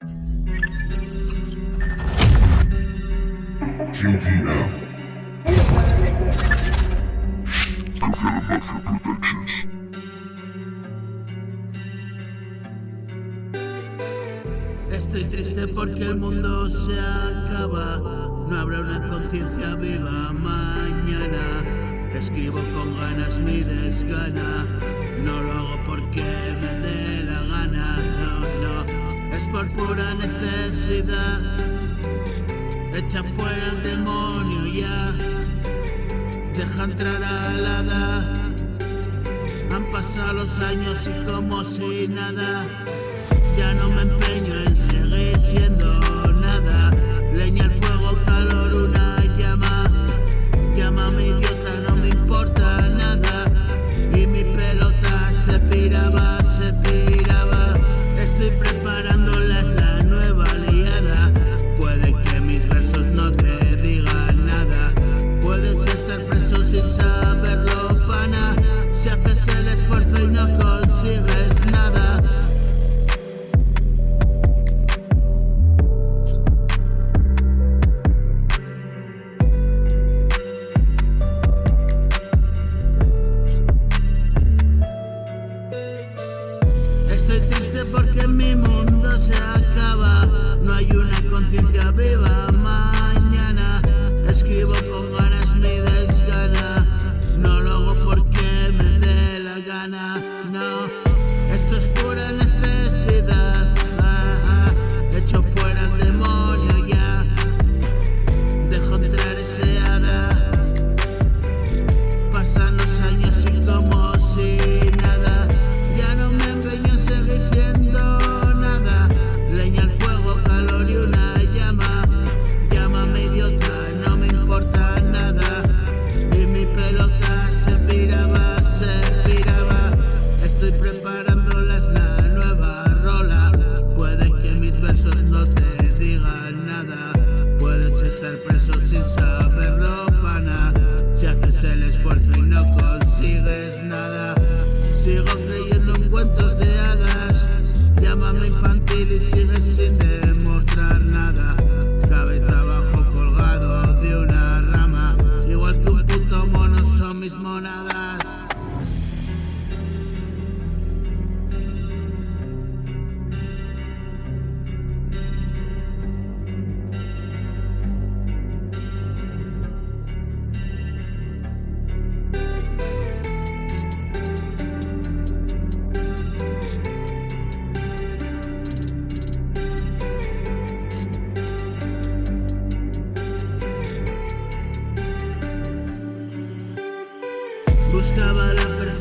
GTM. Government Mafia Productions. Estoy triste porque el mundo se acaba. No habrá una conciencia viva mañana. Escribo con ganas mi desgana. No lo hago porque me dé la gana. No, es por pura necesidad. Echa fuera el demonio ya. Deja entrar al hada. Han pasado los años y como si nada. Ya no me empeño en seguir siendo nada. Leña al fuego, calor, una llama. Llámame idiota, no me importa nada. Y mi pelota se piraba, se piraba. Estoy preparándoles la nueva liada. Puede que mis versos no te digan nada. Puedes estar preso sin saberlo, pana. Si haces el esfuerzo y no consigues nada. Estoy triste porque mi mundo se acaba. No hay una conciencia viva mañana. Escribo con ganas mi desgana. No lo hago porque me dé la gana. No, esto es pura necesidad. Echo fuera el demonio ya. Dejo entrar ese hada. Pasan los años y como si nada. Ya no me empeño en seguir siendo nada. Leña al fuego, calor y una llama. Llámame idiota, no me importa nada. Y mi pelota se piraba, se piraba. Estoy preparándoles la nueva rola. Puede que mis versos no te digan nada. Puedes estar preso sin saberlo, pana. Si haces el esfuerzo y no consigues nada. Sigo creyendo en cuentos de hadas. Llámame infantil y sigues sin demostrar nada. Cabeza abajo colgado de una rama. Igual que un puto mono son mis monadas. Buscaba la perfección.